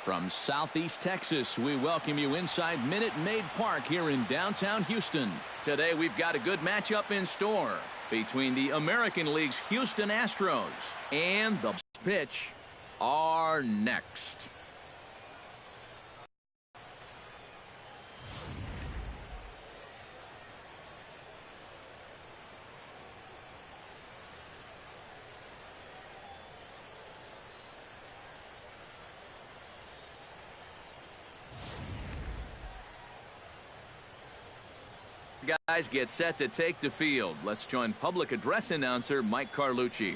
From Southeast Texas, we welcome you inside Minute Maid Park here in downtown Houston. Today we've got a good matchup in store between the American League's Houston Astros and the pitch are next. Guys get set to take the field. Let's join public address announcer Mike Carlucci.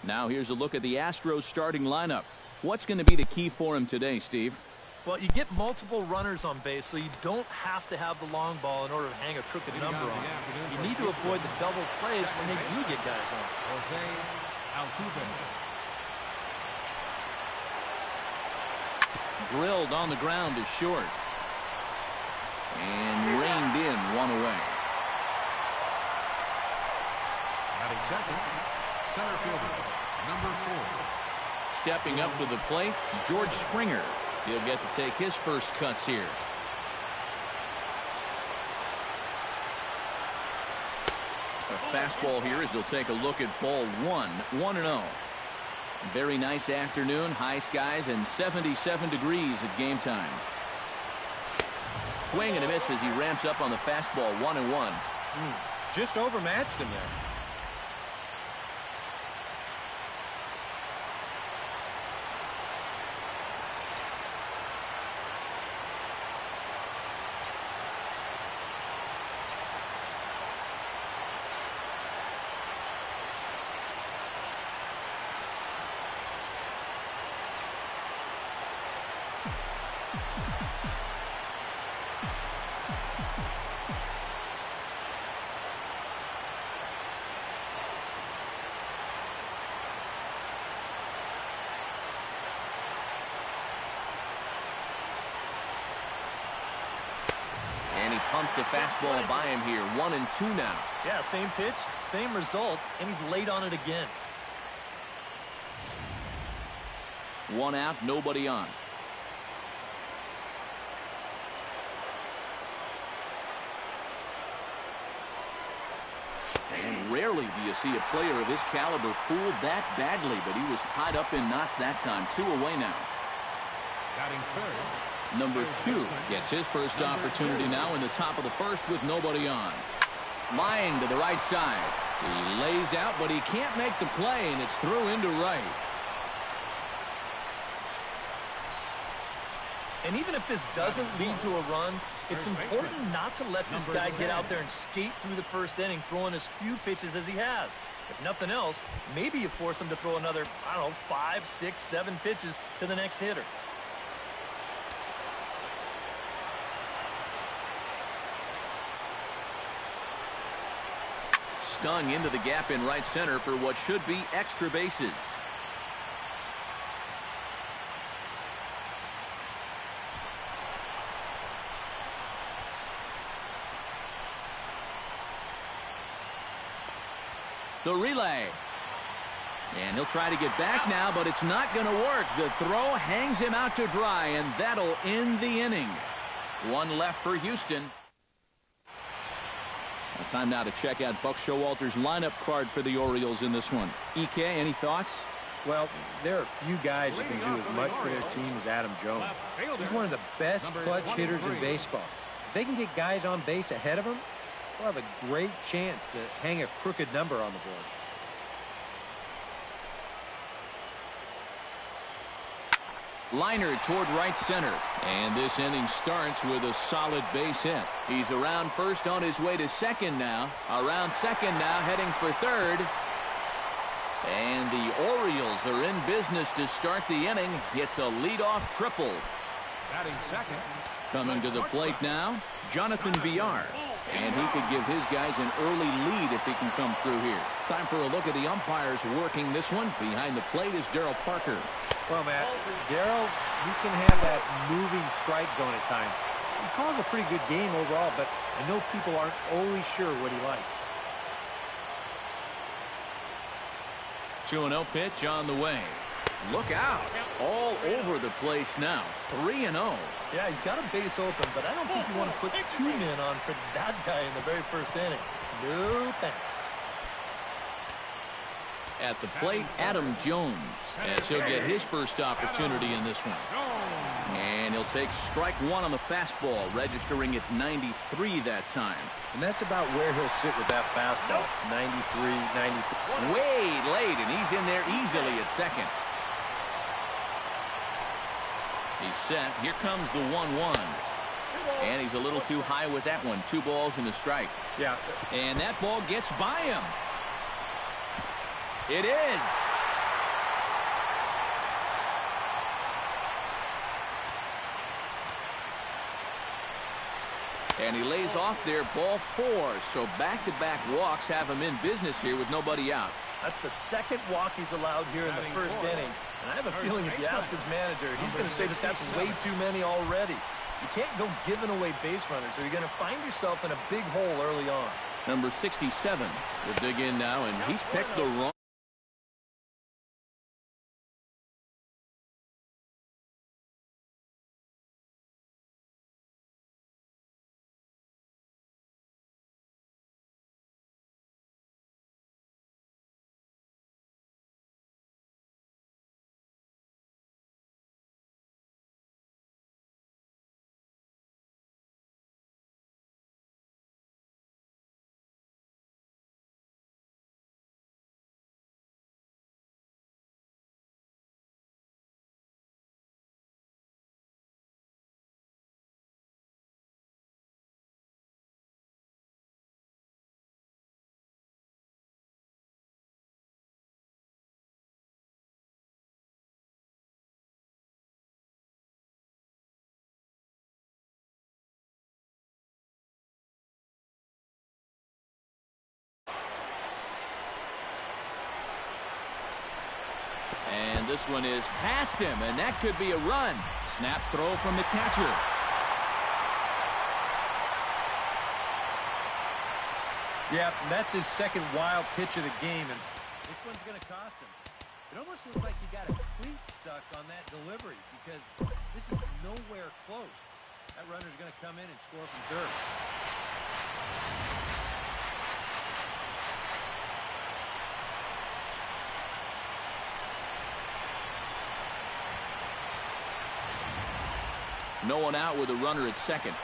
Now here's a look at the Astros starting lineup. What's going to be the key for him today, Steve? Well, you get multiple runners on base, so you don't have to have the long ball in order to hang a crooked number on it. You need to avoid the double plays when they do get guys on. Jose Altuve. Drilled on the ground is short. And reined in, one away. Batting second, center fielder, number 4. Stepping up to the plate, George Springer. He'll get to take his first cuts here. A fastball here as he'll take a look at ball 1, 1-0. Very nice afternoon, high skies, and 77 degrees at game time. Swing and a miss as he ramps up on the fastball, 1-1. Just overmatched him there. Punts the fastball by him here. 1-2 now. Yeah, same pitch, same result, and he's late on it again. 1 out, nobody on. And rarely do you see a player of his caliber fooled that badly, but he was tied up in knots that time. 2 away now. Batting third. Number 2 gets his first opportunity now in the top of the first with nobody on. Line to the right side. He lays out, but he can't make the play, and it's through into right. And even if this doesn't lead to a run, it's important not to let this guy get out there and skate through the first inning, throwing as few pitches as he has. If nothing else, maybe you force him to throw another, I don't know, 5, 6, 7 pitches to the next hitter. Stung into the gap in right center for what should be extra bases. The relay. And he'll try to get back now, but it's not going to work. The throw hangs him out to dry, and that'll end the inning. 1 left for Houston. Time now to check out Buck Showalter's lineup card for the Orioles in this one. EK, any thoughts? Well, there are few guys who can do as much for their team as Adam Jones. He's one of the best clutch hitters in baseball. If they can get guys on base ahead of him, they'll have a great chance to hang a crooked number on the board. Liner toward right center. And this inning starts with a solid base hit. He's around first on his way to second now. Around second now, heading for third. And the Orioles are in business to start the inning. It's a leadoff triple. Batting second. Coming to the plate now, Jonathan Villar. And he could give his guys an early lead if he can come through here. Time for a look at the umpires working this one. Behind the plate is Darryl Parker. Well, Matt, Darryl, you can have that moving strike zone at times. He calls a pretty good game overall, but I know people aren't always sure what he likes. 2-0 pitch on the way. Look out. All over the place now. 3-0. Yeah, he's got a base open, but I don't think you want to put 2 men on for that guy in the very first inning. No thanks. At the plate, Adam Jones, as he'll get his first opportunity in this one. And he'll take strike one on the fastball, registering at 93 that time. And that's about where he'll sit with that fastball. 93, 94. Way late, and he's in there easily at second. He's set. Here comes the 1-1. And he's a little too high with that one. 2 balls and a strike. Yeah. And that ball gets by him. It is. And he lays off there, ball 4. So back-to-back walks have him in business here with nobody out. That's the second walk he's allowed here in the first inning. And I have a feeling if you ask his manager, he's going to say that that's way too many already. You can't go giving away base runners, or you're going to find yourself in a big hole early on. Number 67 will dig in now, and he's picked the wrong. And this one is past him, and that could be a run. Snap throw from the catcher. Yeah, that's his second wild pitch of the game, and this one's going to cost him. It almost looks like you got a cleat stuck on that delivery because this is nowhere close. That runner's going to come in and score from third. No one out with a runner at second.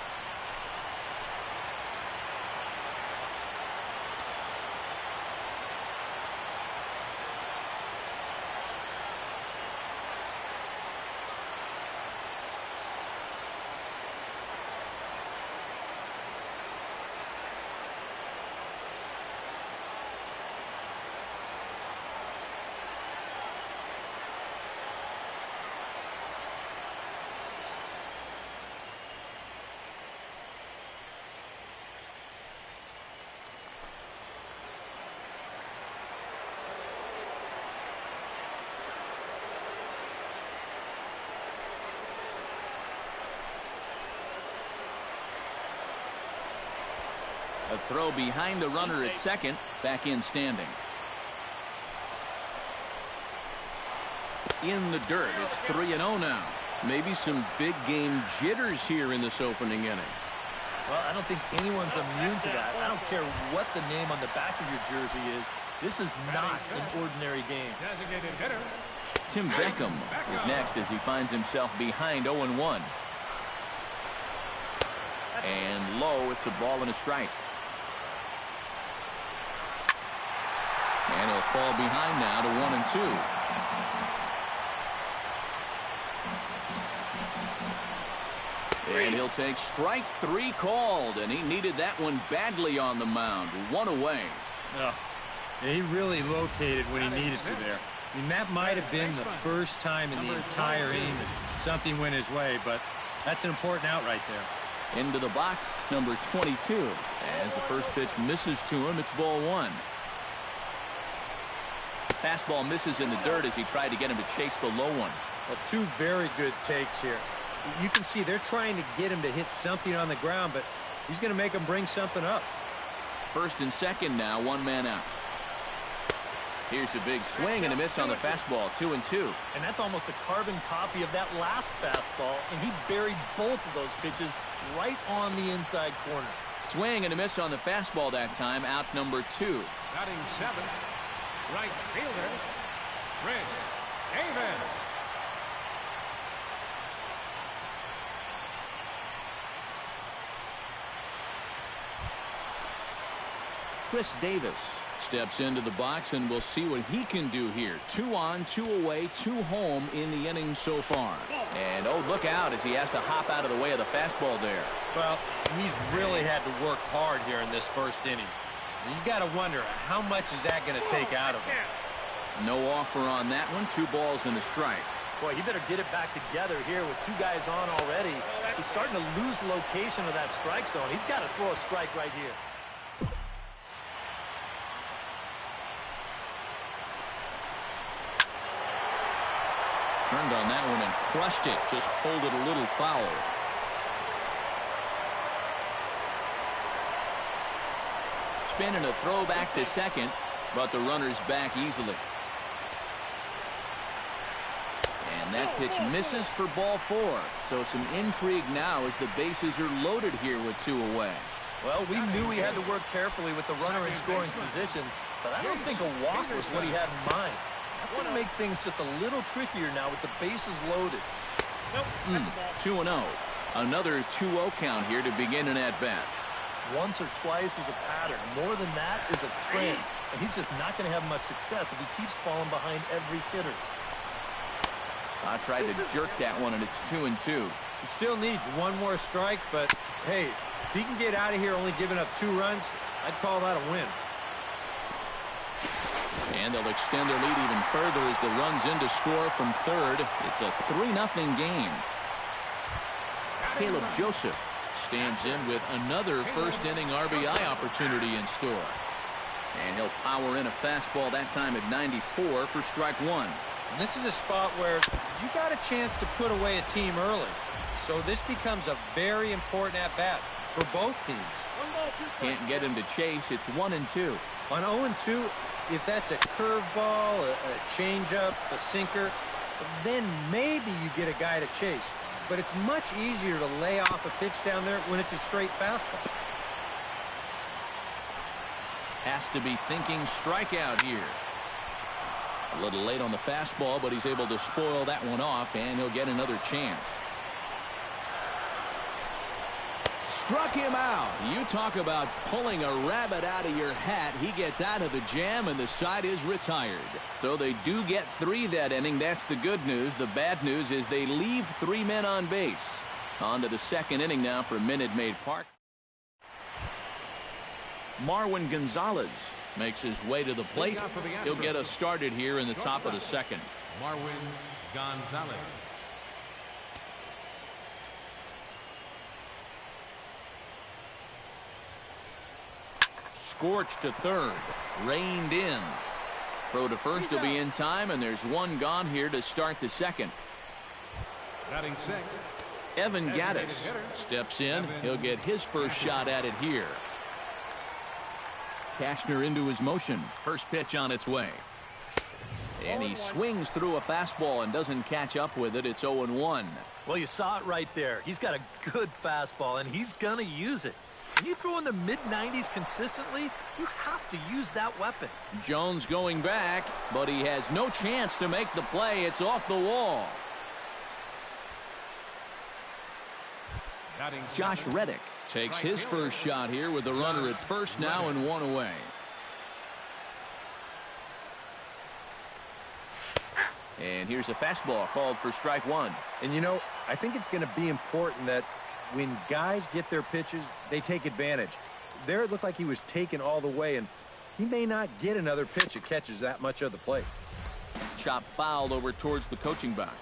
A throw behind the runner at second. Back in standing. In the dirt. It's 3-0 now. Maybe some big game jitters here in this opening inning. Well, I don't think anyone's immune to that. I don't care what the name on the back of your jersey is. This is not an ordinary game. Tim Beckham is next as he finds himself behind 0-1. And low, it's a ball and a strike. And he'll fall behind now to 1-2. And he'll take strike 3 called, and he needed that one badly on the mound. 1 away. Oh, he really located when he needed to there. I mean, that might have been the first time in the entire inning that something went his way, but that's an important out right there. Into the box, number 22. As the first pitch misses to him, it's ball 1. Fastball misses in the dirt as he tried to get him to chase the low one. Well, 2 very good takes here. You can see they're trying to get him to hit something on the ground, but he's going to make him bring something up. First and second now, 1 man out. Here's a big swing and a miss on the fastball, 2-2. And that's almost a carbon copy of that last fastball, and he buried both of those pitches right on the inside corner. Swing and a miss on the fastball that time, out number 2. Batting seventh, right fielder, Chris Davis. Chris Davis steps into the box, and we'll see what he can do here. 2 on, 2 away, 2 home in the inning so far. And, oh, look out as he has to hop out of the way of the fastball there. Well, he's really had to work hard here in this first inning. You got to wonder, how much is that going to take out of him? No offer on that one. 2 balls and a strike. Boy, he better get it back together here with 2 guys on already. He's starting to lose location of that strike zone. He's got to throw a strike right here. Turned on that one and crushed it. Just pulled it a little foul. Spin and a throw back to second, but the runner's back easily. And that pitch misses for ball 4. So some intrigue now as the bases are loaded here with 2 away. Well, we knew he had to work carefully with the runner in scoring position, but I don't think a walk was what he had in mind. That's going to make things just a little trickier now with the bases loaded. 2-0. Another 2-0 count here to begin an at-bat. Once or twice is a pattern. More than that is a trend. And he's just not going to have much success if he keeps falling behind every hitter. I tried to jerk that one, and it's 2-2. He still needs 1 more strike, but, hey, if he can get out of here only giving up 2 runs, I'd call that a win. And they'll extend their lead even further as the runs in to score from third. It's a 3-0 game. Caleb Joseph stands in with another first-inning RBI opportunity in store. And he'll power in a fastball that time at 94 for strike 1. And this is a spot where you got a chance to put away a team early. So this becomes a very important at-bat for both teams. Can't get him to chase. It's 1-2. On 0-2, if that's a curveball, a changeup, a sinker, then maybe you get a guy to chase. But it's much easier to lay off a pitch down there when it's a straight fastball. Has to be thinking strikeout here. A little late on the fastball, but he's able to spoil that one off, and he'll get another chance. Struck him out. You talk about pulling a rabbit out of your hat. He gets out of the jam, and the side is retired. So they do get 3 that inning. That's the good news. The bad news is they leave 3 men on base. On to the second inning now for Minute Maid Park. Marwin Gonzalez makes his way to the plate. He'll get us started here in the top of the second. Marwin Gonzalez. Scorched to third. Reined in. Throw to first will be in time, and there's 1 gone here to start the second. Batting 6. Evan Gattis steps in. He'll get his first shot at it here. Cashner into his motion. First pitch on its way. And he swings through a fastball and doesn't catch up with it. It's 0-1. Well, you saw it right there. He's got a good fastball, and he's going to use it. When you throw in the mid-90s consistently, you have to use that weapon. Jones going back, but he has no chance to make the play. It's off the wall. Josh Reddick takes his first shot here with the runner at first now and 1 away. And here's a fastball called for strike 1. And, you know, I think it's going to be important that when guys get their pitches, they take advantage. There it looked like he was taken all the way, and he may not get another pitch that catches that much of the plate. Chop fouled over towards the coaching box.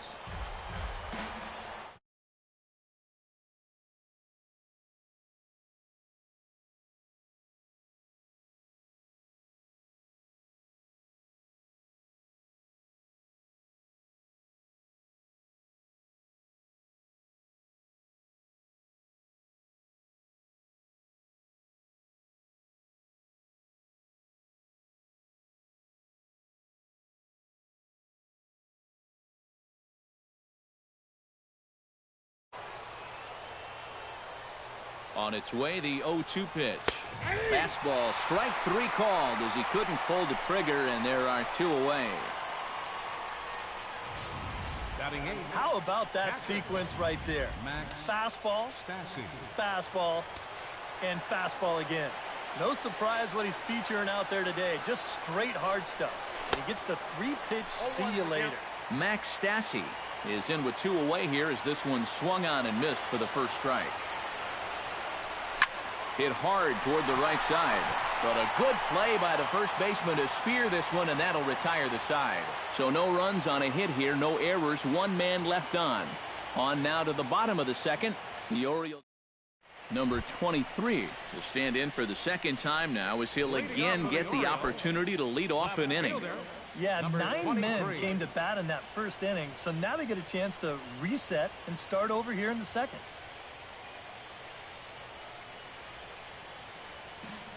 On its way, the 0-2 pitch. Fastball, strike 3 called as he couldn't pull the trigger, and there are 2 away. Batting 8. How about that sequence right there? Max Fastball, Stassi. fastball, and fastball again. No surprise what he's featuring out there today. Just straight hard stuff. And he gets the 3-pitch see you later. Max Stassi is in with 2 away here as this one swung on and missed for the first strike. Hit hard toward the right side, but a good play by the first baseman to spear this one, and that'll retire the side. So no runs on a hit here, no errors, 1 man left on. On now to the bottom of the second. The Orioles. Number 23 will stand in for the second time now as he'll again get the opportunity to lead off an inning. Yeah, 9 men came to bat in that first inning, so now they get a chance to reset and start over here in the second.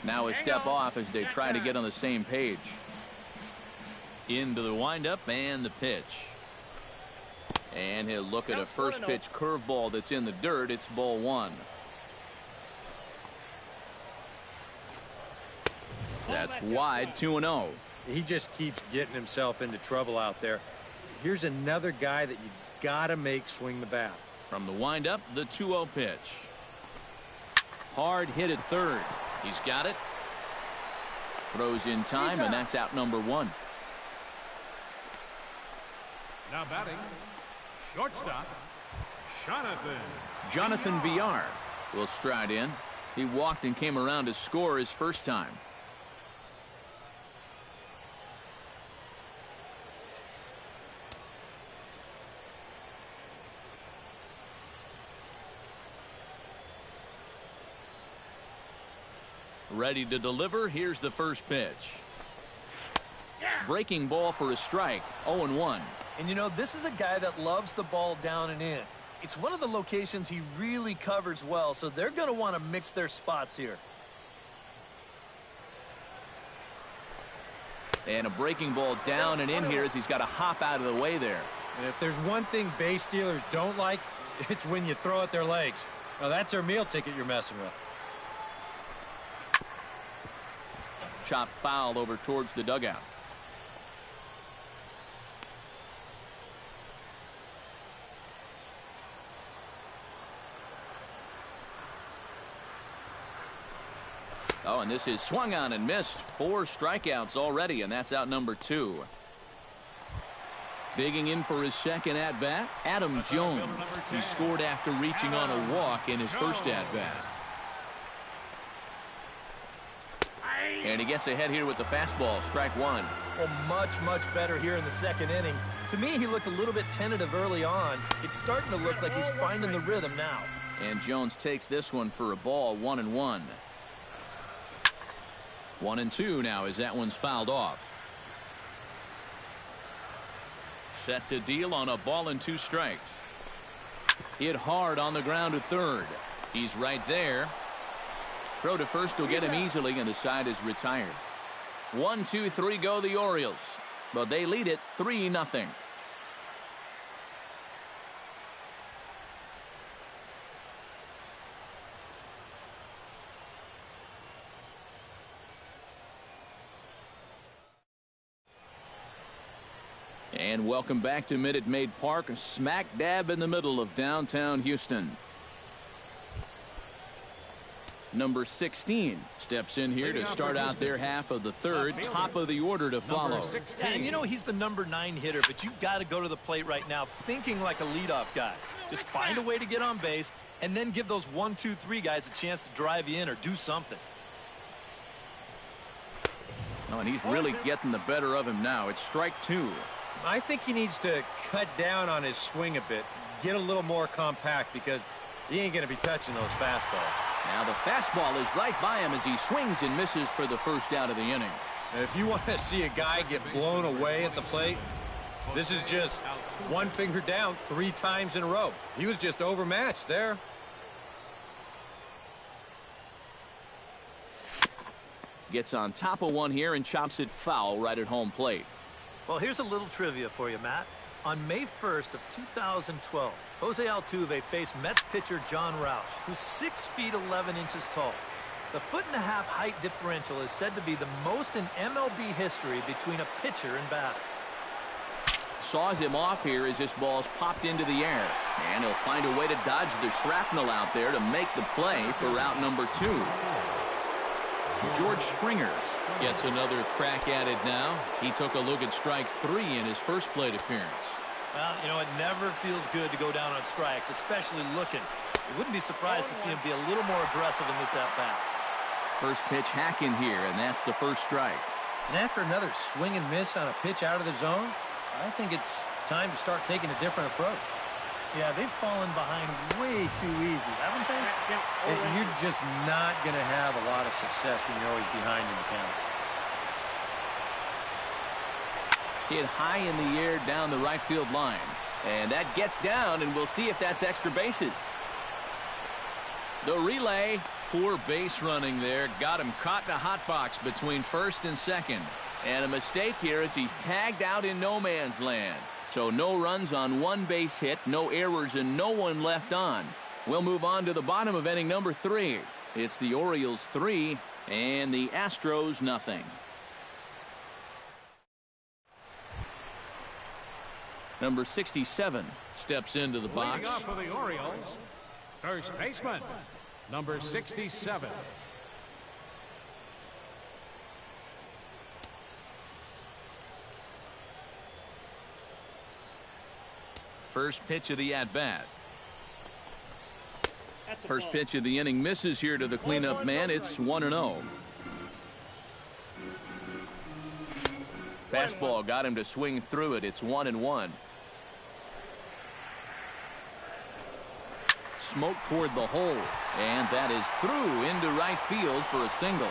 Now a step off as they try to get on the same page. Into the windup and the pitch. And he'll look at a first pitch curveball that's in the dirt. It's ball 1. That's wide, 2-0. He just keeps getting himself into trouble out there. Here's another guy that you gotta make swing the bat. From the windup, the 2-0 pitch. Hard hit at third. He's got it. Throws in time, and that's out number 1. Now batting, shortstop, Jonathan Villar will stride in. He walked and came around to score his first time. Ready to deliver. Here's the first pitch. Breaking ball for a strike. 0-1. And you know, this is a guy that loves the ball down and in. It's one of the locations he really covers well, so they're going to want to mix their spots here. And a breaking ball down and in here as he's got to hop out of the way there. And if there's one thing base stealers don't like, it's when you throw at their legs. Now that's their meal ticket you're messing with. Chop foul over towards the dugout. Oh, and this is swung on and missed. 4 strikeouts already, and that's out number 2. Digging in for his second at-bat, Adam Jones. He scored after reaching on a walk in his first at-bat. And he gets ahead here with the fastball, strike 1. Well, much better here in the second inning. To me, he looked a little bit tentative early on. It's starting to look like he's finding the rhythm now. And Jones takes this one for a ball, 1-1. 1-2 now as that one's fouled off. Set to deal on a ball and 2 strikes. Hit hard on the ground at third. He's right there. Throw to first will get him easily, and the side is retired. 1, 2, 3 go the Orioles, but they lead it 3-0. And welcome back to Minute Maid Park, smack dab in the middle of downtown Houston. Number 16 steps in here to start out their half of the third. Top of the order to follow. And you know, he's the number 9 hitter, but you've got to go to the plate right now thinking like a leadoff guy. Just find a way to get on base and then give those 1, 2, 3 guys a chance to drive you in or do something. Oh, and he's really getting the better of him now. It's strike 2. I think he needs to cut down on his swing a bit, get a little more compact, because he ain't going to be touching those fastballs. Now the fastball is right by him as he swings and misses for the first out of the inning. And if you want to see a guy get blown away at the plate, this is just one finger down 3 times in a row. He was just overmatched there. Gets on top of one here and chops it foul right at home plate. Well, here's a little trivia for you, Matt. On May 1st of 2012, Jose Altuve faced Mets pitcher John Roush, who's 6 feet 11 inches tall. The 1.5-foot height differential is said to be the most in MLB history between a pitcher and batter. Saws him off here as this ball's popped into the air. And he'll find a way to dodge the shrapnel out there to make the play for route number 2. George Springer gets another crack at it now. He took a look at strike 3 in his first plate appearance. Well, you know, it never feels good to go down on strikes, especially looking. You wouldn't be surprised to see him be a little more aggressive in this at-bat. First pitch hacking here, and that's the first strike. And after another swing and miss on a pitch out of the zone, I think it's time to start taking a different approach. Yeah, they've fallen behind way too easy, haven't they? And you're just not going to have a lot of success when you're always behind in the count. Hit high in the air down the right field line. And that gets down, and we'll see if that's extra bases. The relay, poor base running there, got him caught in a hot box between first and second. And a mistake here as he's tagged out in no man's land. So no runs on one base hit, no errors, and no one left on. We'll move on to the bottom of inning number 3. It's the Orioles 3 and the Astros nothing. Number 67 steps into the box. Leading off for the Orioles, first baseman, number 67. First pitch of the at-bat. First pitch of the inning misses here to the cleanup man. It's 1-0. Fastball got him to swing through it. It's 1-1. Smoke toward the hole, and that is through into right field for a single.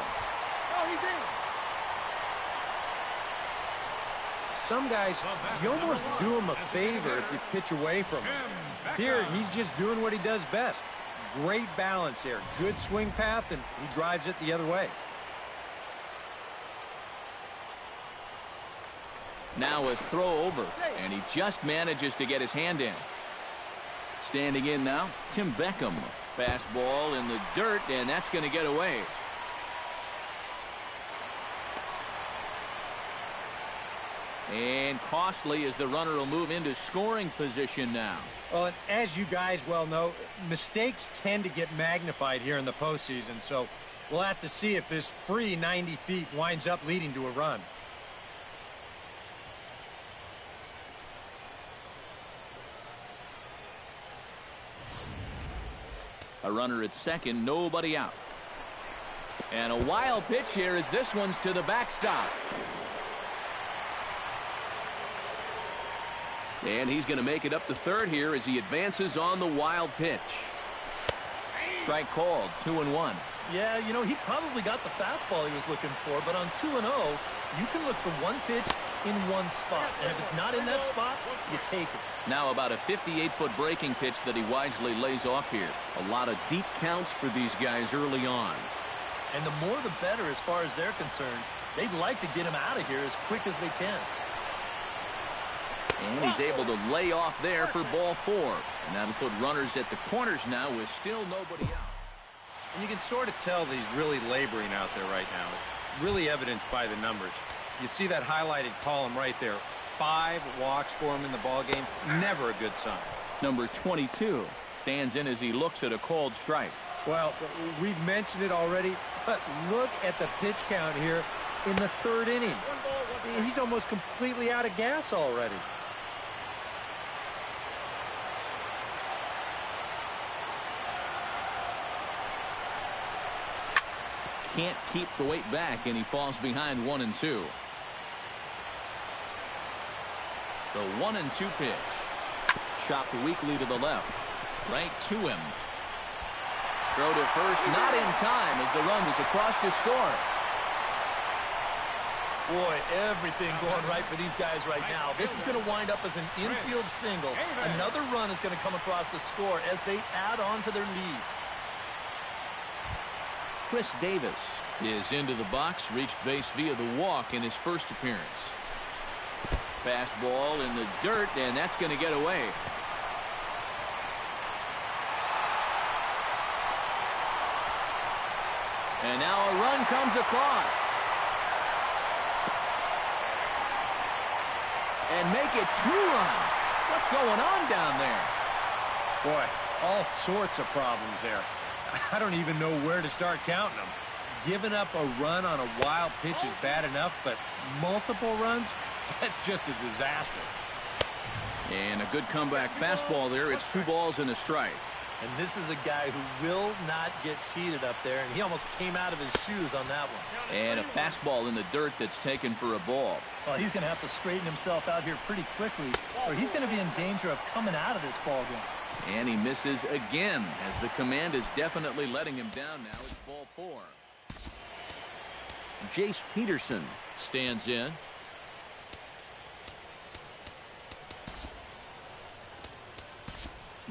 Some guys, you almost do him a favor if you pitch away from him. Here, he's just doing what he does best. Great balance here. Good swing path, and he drives it the other way. Now a throw over, and he just manages to get his hand in. Standing in now, Tim Beckham. Fastball in the dirt, and that's going to get away. And costly as the runner will move into scoring position now. Well, and as you guys well know, mistakes tend to get magnified here in the postseason, so we'll have to see if this free 90 feet winds up leading to a run. A runner at second, nobody out. And a wild pitch here as this one's to the backstop. And he's going to make it up to third here as he advances on the wild pitch. Strike called, 2-1. Yeah, you know, he probably got the fastball he was looking for, but on 2-0, you can look for one pitch in one spot. And if it's not in that spot, you take it. Now about a 58-foot breaking pitch that he wisely lays off here. A lot of deep counts for these guys early on. And the more the better as far as they're concerned. They'd like to get him out of here as quick as they can. And he's able to lay off there for ball 4. And that'll put runners at the corners now with still nobody out. And you can sort of tell that he's really laboring out there right now. It's really evidenced by the numbers. You see that highlighted column right there. 5 walks for him in the ball game. Never a good sign. Number 22 stands in as he looks at a called strike. Well, we've mentioned it already, but look at the pitch count here in the 3rd inning. He's almost completely out of gas already. Can't keep the weight back, and he falls behind 1-2. The 1-2 pitch. Chopped weakly to the left. Right to him. Throw to first, not in time as the run was across to score. Boy, everything going right for these guys right now. This is going to wind up as an infield single. Another run is going to come across the score as they add on to their lead. Chris Davis is into the box, reached base via the walk in his first appearance. Fastball in the dirt, and that's going to get away. And now a run comes across. And make it 2 runs. What's going on down there? Boy, all sorts of problems there. I don't even know where to start counting them. Giving up a run on a wild pitch is bad enough, but multiple runs? That's just a disaster. And a good comeback fastball there. It's 2 balls and a strike. And this is a guy who will not get cheated up there, and he almost came out of his shoes on that one. And a fastball in the dirt that's taken for a ball. Well, he's going to have to straighten himself out here pretty quickly, or he's going to be in danger of coming out of this ball game. And he misses again, as the command is definitely letting him down now. It's ball 4. Jace Peterson stands in.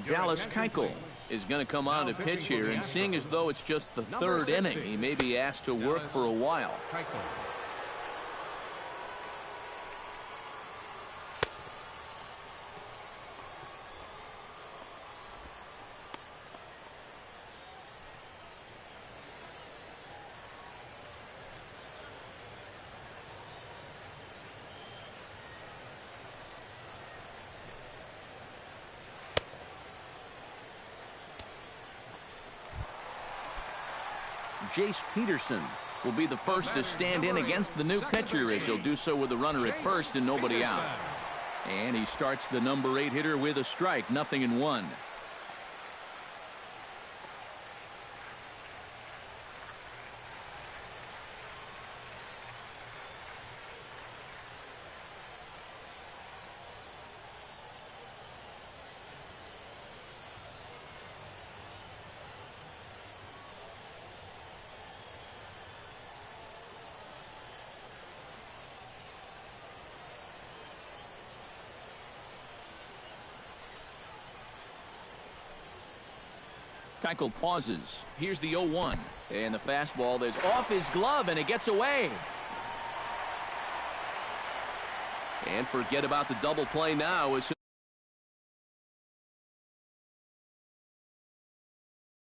Dallas Keuchel is going to come on to pitch here, and seeing as though it's just the 3rd inning, he may be asked to work for a while. Jace Peterson will be the first to stand in against the new pitcher, as he'll do so with a runner at first and nobody out. And he starts the number 8 hitter with a strike, 0-1. Keuchel pauses. Here's the 0-1. And the fastball that's off his glove, and it gets away. And forget about the double play now as